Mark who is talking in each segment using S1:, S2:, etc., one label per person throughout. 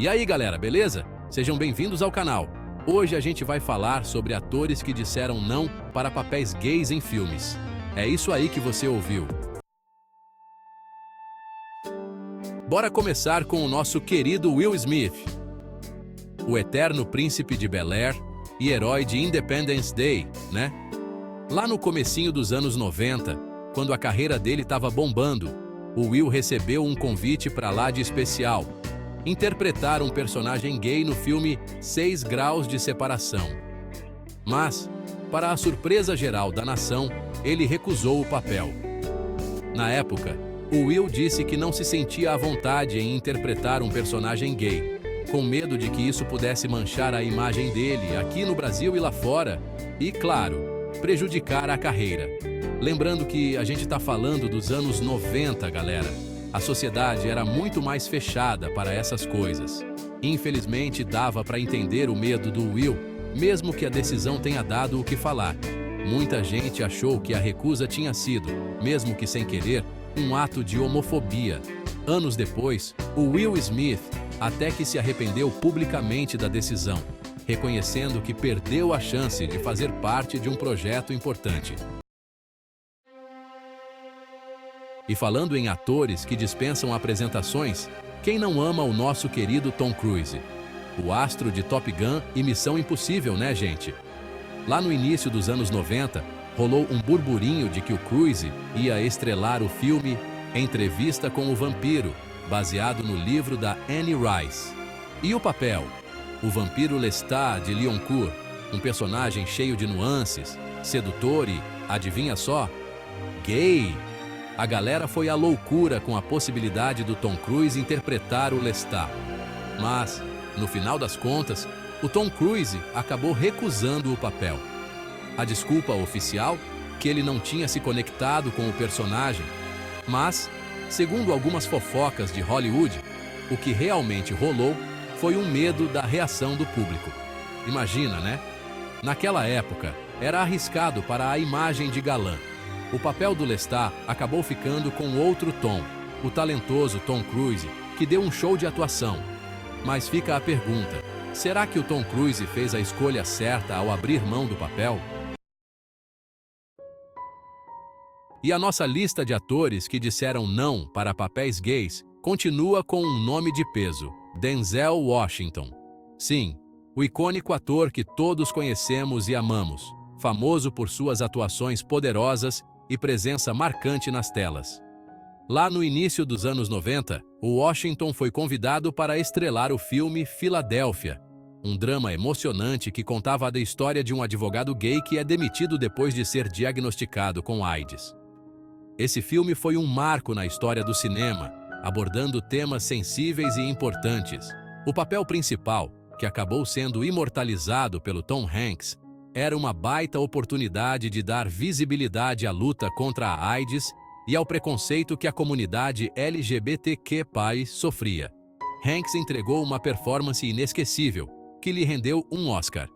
S1: E aí galera, beleza? Sejam bem-vindos ao canal. Hoje a gente vai falar sobre atores que disseram não para papéis gays em filmes. É isso aí que você ouviu. Bora começar com o nosso querido Will Smith. O eterno príncipe de Bel-Air e herói de Independence Day, né? Lá no comecinho dos anos 90, quando a carreira dele estava bombando, o Will recebeu um convite para lá de especial. Interpretar um personagem gay no filme 6 Graus de Separação. Mas, para a surpresa geral da nação, ele recusou o papel. Na época, o Will disse que não se sentia à vontade em interpretar um personagem gay, com medo de que isso pudesse manchar a imagem dele aqui no Brasil e lá fora, e, claro, prejudicar a carreira. Lembrando que a gente está falando dos anos 90, galera. A sociedade era muito mais fechada para essas coisas. Infelizmente, dava para entender o medo do Will, mesmo que a decisão tenha dado o que falar. Muita gente achou que a recusa tinha sido, mesmo que sem querer, um ato de homofobia. Anos depois, o Will Smith até que se arrependeu publicamente da decisão, reconhecendo que perdeu a chance de fazer parte de um projeto importante. E falando em atores que dispensam apresentações, quem não ama o nosso querido Tom Cruise? O astro de Top Gun e Missão Impossível, né, gente? Lá no início dos anos 90, rolou um burburinho de que o Cruise ia estrelar o filme Entrevista com o Vampiro, baseado no livro da Anne Rice. E o papel? O vampiro Lestat de Lyoncourt, um personagem cheio de nuances, sedutor e, adivinha só, gay. A galera foi à loucura com a possibilidade do Tom Cruise interpretar o Lestat. Mas, no final das contas, o Tom Cruise acabou recusando o papel. A desculpa oficial? Que ele não tinha se conectado com o personagem. Mas, segundo algumas fofocas de Hollywood, o que realmente rolou foi um medo da reação do público. Imagina, né? Naquela época, era arriscado para a imagem de galã. O papel do Lestat acabou ficando com outro Tom, o talentoso Tom Cruise, que deu um show de atuação. Mas fica a pergunta, será que o Tom Cruise fez a escolha certa ao abrir mão do papel? E a nossa lista de atores que disseram não para papéis gays continua com um nome de peso, Denzel Washington. Sim, o icônico ator que todos conhecemos e amamos, famoso por suas atuações poderosas e presença marcante nas telas. Lá no início dos anos 90, o Washington foi convidado para estrelar o filme Filadélfia, um drama emocionante que contava a história de um advogado gay que é demitido depois de ser diagnosticado com AIDS. Esse filme foi um marco na história do cinema, abordando temas sensíveis e importantes. O papel principal, que acabou sendo imortalizado pelo Tom Hanks, era uma baita oportunidade de dar visibilidade à luta contra a AIDS e ao preconceito que a comunidade LGBTQ+ sofria. Hanks entregou uma performance inesquecível, que lhe rendeu um Oscar.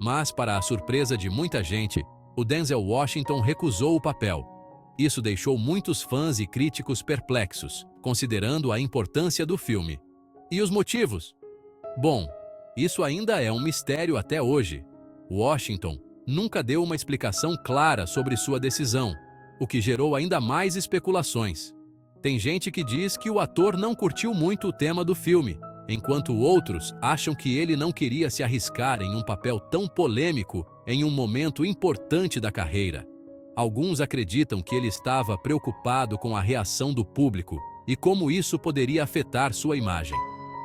S1: Mas, para a surpresa de muita gente, o Denzel Washington recusou o papel. Isso deixou muitos fãs e críticos perplexos, considerando a importância do filme. E os motivos? Bom, isso ainda é um mistério até hoje. Washington nunca deu uma explicação clara sobre sua decisão, o que gerou ainda mais especulações. Tem gente que diz que o ator não curtiu muito o tema do filme, enquanto outros acham que ele não queria se arriscar em um papel tão polêmico em um momento importante da carreira. Alguns acreditam que ele estava preocupado com a reação do público e como isso poderia afetar sua imagem.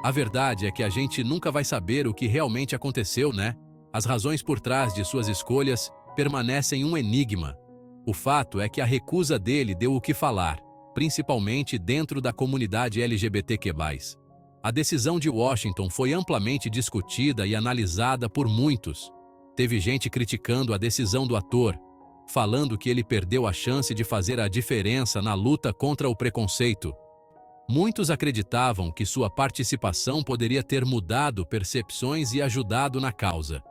S1: A verdade é que a gente nunca vai saber o que realmente aconteceu, né? As razões por trás de suas escolhas permanecem um enigma. O fato é que a recusa dele deu o que falar, principalmente dentro da comunidade LGBTQ+. A decisão de Washington foi amplamente discutida e analisada por muitos. Teve gente criticando a decisão do ator, falando que ele perdeu a chance de fazer a diferença na luta contra o preconceito. Muitos acreditavam que sua participação poderia ter mudado percepções e ajudado na causa.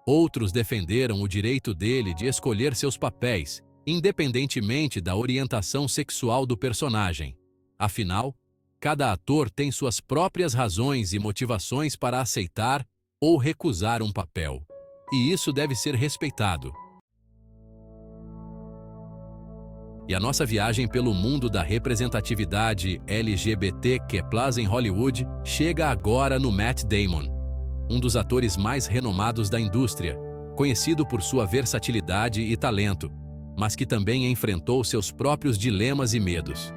S1: Outros defenderam o direito dele de escolher seus papéis, independentemente da orientação sexual do personagem. Afinal, cada ator tem suas próprias razões e motivações para aceitar ou recusar um papel. E isso deve ser respeitado. E a nossa viagem pelo mundo da representatividade LGBTQ+ em Hollywood chega agora no Matt Damon, um dos atores mais renomados da indústria, conhecido por sua versatilidade e talento, mas que também enfrentou seus próprios dilemas e medos.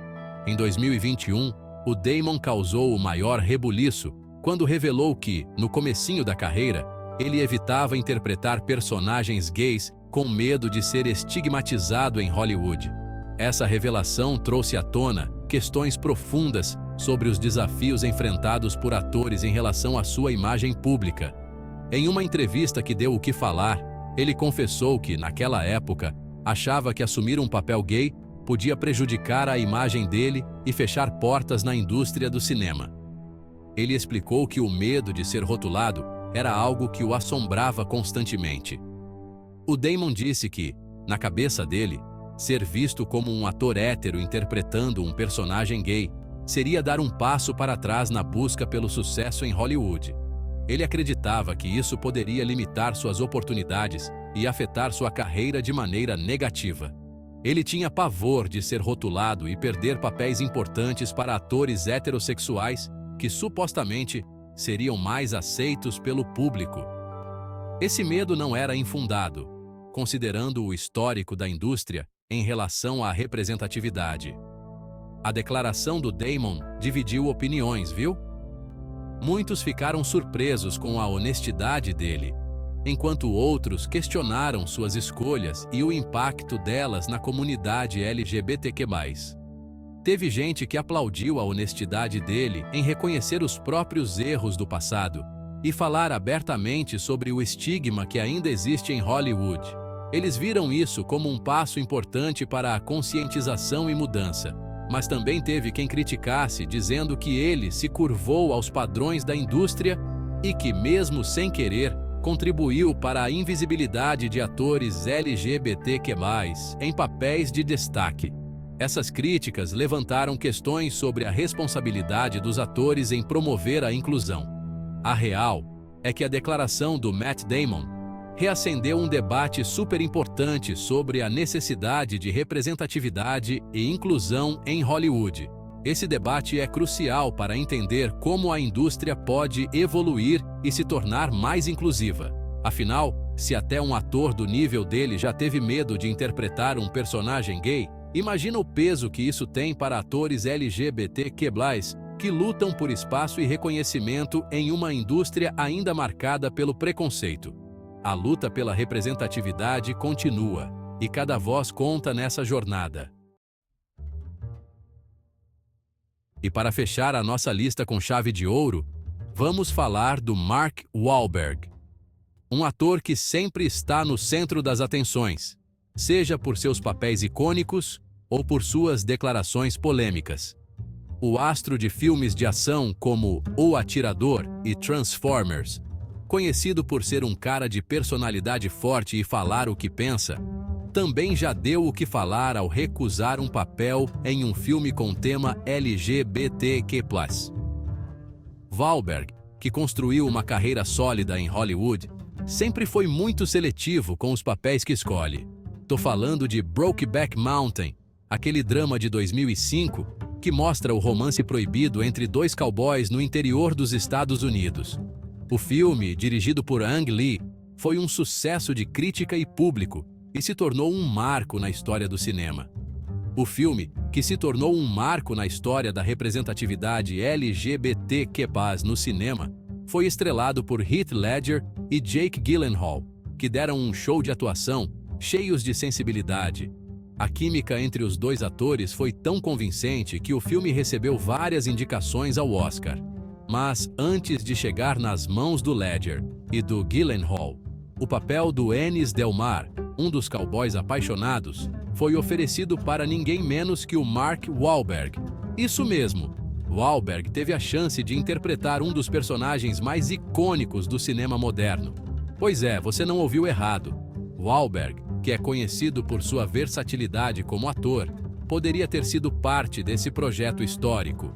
S1: Em 2021, o Damon causou o maior rebuliço quando revelou que, no comecinho da carreira, ele evitava interpretar personagens gays com medo de ser estigmatizado em Hollywood. Essa revelação trouxe à tona questões profundas sobre os desafios enfrentados por atores em relação à sua imagem pública. Em uma entrevista que deu o que falar, ele confessou que, naquela época, achava que assumir um papel gay podia prejudicar a imagem dele e fechar portas na indústria do cinema. Ele explicou que o medo de ser rotulado era algo que o assombrava constantemente. O Damon disse que, na cabeça dele, ser visto como um ator hétero interpretando um personagem gay seria dar um passo para trás na busca pelo sucesso em Hollywood. Ele acreditava que isso poderia limitar suas oportunidades e afetar sua carreira de maneira negativa. Ele tinha pavor de ser rotulado e perder papéis importantes para atores heterossexuais que supostamente seriam mais aceitos pelo público. Esse medo não era infundado, considerando o histórico da indústria em relação à representatividade. A declaração do Damon dividiu opiniões, viu? Muitos ficaram surpresos com a honestidade dele, enquanto outros questionaram suas escolhas e o impacto delas na comunidade LGBTQ+. Teve gente que aplaudiu a honestidade dele em reconhecer os próprios erros do passado e falar abertamente sobre o estigma que ainda existe em Hollywood. Eles viram isso como um passo importante para a conscientização e mudança, mas também teve quem criticasse, dizendo que ele se curvou aos padrões da indústria e que, mesmo sem querer, contribuiu para a invisibilidade de atores LGBTQ+, em papéis de destaque. Essas críticas levantaram questões sobre a responsabilidade dos atores em promover a inclusão. A real é que a declaração do Matt Damon reacendeu um debate super importante sobre a necessidade de representatividade e inclusão em Hollywood. Esse debate é crucial para entender como a indústria pode evoluir e se tornar mais inclusiva. Afinal, se até um ator do nível dele já teve medo de interpretar um personagem gay, imagina o peso que isso tem para atores LGBTQ+, que lutam por espaço e reconhecimento em uma indústria ainda marcada pelo preconceito. A luta pela representatividade continua, e cada voz conta nessa jornada. E para fechar a nossa lista com chave de ouro, vamos falar do Mark Wahlberg, um ator que sempre está no centro das atenções, seja por seus papéis icônicos ou por suas declarações polêmicas. O astro de filmes de ação como O Atirador e Transformers, conhecido por ser um cara de personalidade forte e falar o que pensa, também já deu o que falar ao recusar um papel em um filme com tema LGBTQ+. Wahlberg, que construiu uma carreira sólida em Hollywood, sempre foi muito seletivo com os papéis que escolhe. Tô falando de Brokeback Mountain, aquele drama de 2005 que mostra o romance proibido entre dois cowboys no interior dos Estados Unidos. O filme, dirigido por Ang Lee, foi um sucesso de crítica e público e se tornou um marco na história do cinema. O filme, que se tornou um marco na história da representatividade LGBTQ+ no cinema, foi estrelado por Heath Ledger e Jake Gyllenhaal, que deram um show de atuação cheios de sensibilidade. A química entre os dois atores foi tão convincente que o filme recebeu várias indicações ao Oscar. Mas, antes de chegar nas mãos do Ledger e do Gyllenhaal, o papel do Ennis Del Mar, um dos cowboys apaixonados, foi oferecido para ninguém menos que o Mark Wahlberg. Isso mesmo, Wahlberg teve a chance de interpretar um dos personagens mais icônicos do cinema moderno. Pois é, você não ouviu errado. Wahlberg, que é conhecido por sua versatilidade como ator, poderia ter sido parte desse projeto histórico.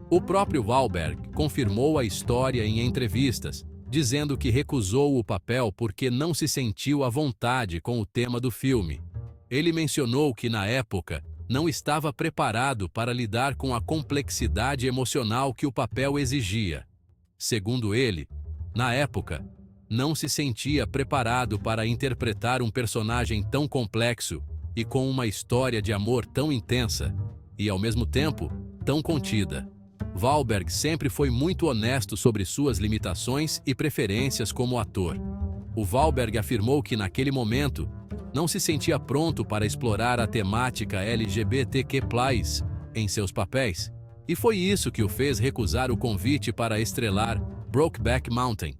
S1: O próprio Wahlberg confirmou a história em entrevistas, dizendo que recusou o papel porque não se sentiu à vontade com o tema do filme. Ele mencionou que, na época, não estava preparado para lidar com a complexidade emocional que o papel exigia. Segundo ele, na época, não se sentia preparado para interpretar um personagem tão complexo e com uma história de amor tão intensa e, ao mesmo tempo, tão contida. Wahlberg sempre foi muito honesto sobre suas limitações e preferências como ator. O Wahlberg afirmou que, naquele momento, não se sentia pronto para explorar a temática LGBTQ+ em seus papéis, e foi isso que o fez recusar o convite para estrelar Brokeback Mountain.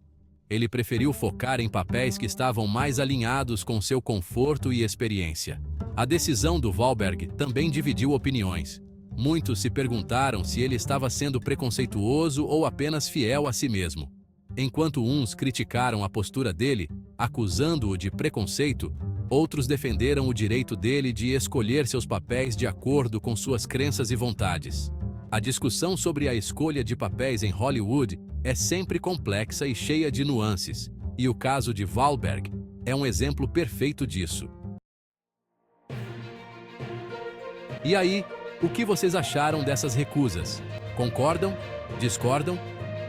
S1: Ele preferiu focar em papéis que estavam mais alinhados com seu conforto e experiência. A decisão do Wahlberg também dividiu opiniões. Muitos se perguntaram se ele estava sendo preconceituoso ou apenas fiel a si mesmo. Enquanto uns criticaram a postura dele, acusando-o de preconceito, outros defenderam o direito dele de escolher seus papéis de acordo com suas crenças e vontades. A discussão sobre a escolha de papéis em Hollywood é sempre complexa e cheia de nuances, e o caso de Wahlberg é um exemplo perfeito disso. E aí, o que vocês acharam dessas recusas? Concordam? Discordam?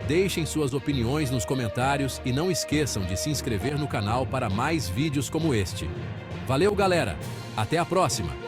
S1: Deixem suas opiniões nos comentários e não esqueçam de se inscrever no canal para mais vídeos como este. Valeu, galera! Até a próxima!